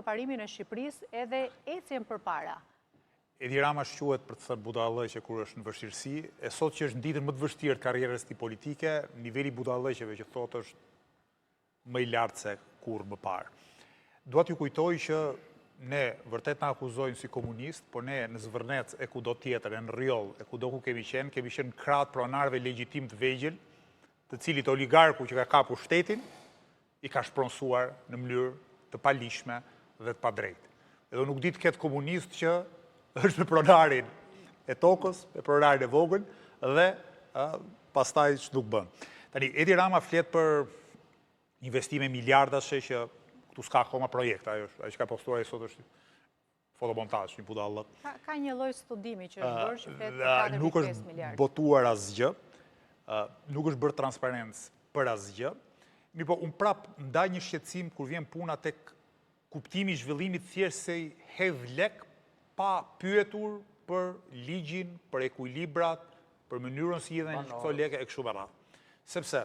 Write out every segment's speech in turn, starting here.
përparimin e Shqipërisë edhe ecjen përpara. Edi Rama shquhet për të thënë budallëqe kur është në vështirësi, e sot që është në ditën më të vështirë të karrierës tij politike, niveli i budallëqeve që thotë është më i lartë se kur më parë. Dua t'ju kujtoj që ne vërtet na akuzojnë si komunist, por ne në Zvërnec e kudo tjetër, në Rjoll, e kudo ku kemi qenë krahët pronarëve legjitim të vegjël, të cilit oligarku që ka kapur shtetin i ka shpronsuar në mënyrë të palishme dhe të padrejtë. Edhe nuk di të ketë komunist që është me pronarin e tokës, me pronarin e vogël dhe pastaj që nuk bën. Tani, Edi Rama flet për investime miliardashe që këtu s'ka akoma projekte, ajo që ka postuar e sot është fotomontazh, një budallë. Ka një lloj studimi që është bërë që flet për 4.5 nuk është botuar asgjë, nuk është bërë transparencë për asgjë. Mirë po, unë prap ndaj një shqetësim kur vjen puna tek kuptimi i zhvillimit thjesht se i hedh lek pa pyetur për ligjin, për ekuilibrat, për mënyrën si hidhen këto lekë e kështu me radhë. Sepse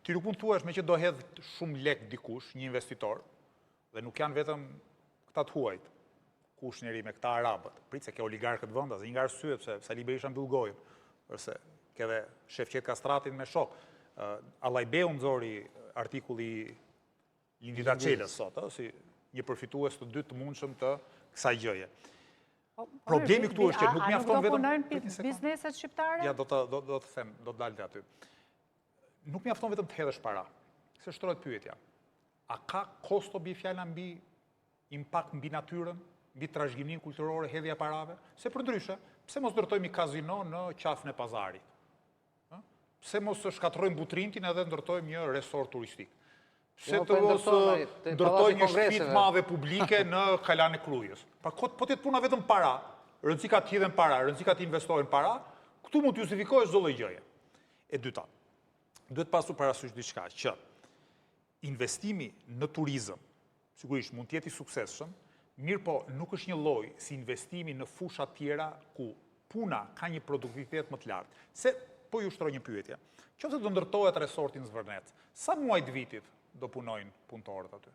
ti nuk mund thuash me që do hedh shumë lek dikush, një investitor, dhe nuk janë vetëm këta të huajt, kush njeri me këta arabët, prit se ke oligarkët vendas, një nga arsyet pse Sali Berisha mbyll gojën, përse ke dhe Shefqet Kastratin me shok. Allajbeu nxori artikulli Lindita Çelës sot, si një përfitues të dytë të mundshëm të kësaj gjëje. Problemi këtu është që nuk mjafton vetëm... A nuk do punojnë bizneset shqiptare? Ja, do të them, do të dalte aty. Nuk mjafton vetëm të hedhësh para. Se shtrohet pyetja. A ka kosto mbi fjala mbi impakt mbi natyrën, mbi trashëgiminë kulturore, hedhja parave? Se përndryshe, pse mos ndërtojmë kazino në qafën e pazarit? Pse mos shkatërrojmë Butrintin edhe ndërtojmë një resort turistik? Pse të mos ndërtojmë një shtëpi të madhe publike në Kalan e Krujës? Po të puna vetëm para, rëndësi ka të hidhen para, rëndësi ka të investojnë para, këtu mund të justifikohesh çdo lloj gjëje. E dyta, duhet pasur parasysh diçka që investimi në turizëm, sigurisht mund të jetë i suksesshëm, mirë po nuk është një lloj si investimi në fusha tjera ku puna ka një produktivitet më të lartë. Se po ju shtroj një pyetje. Nëse do ndërtohet resorti në Zvërnec, sa muaj të vitit do punojnë punëtorët aty?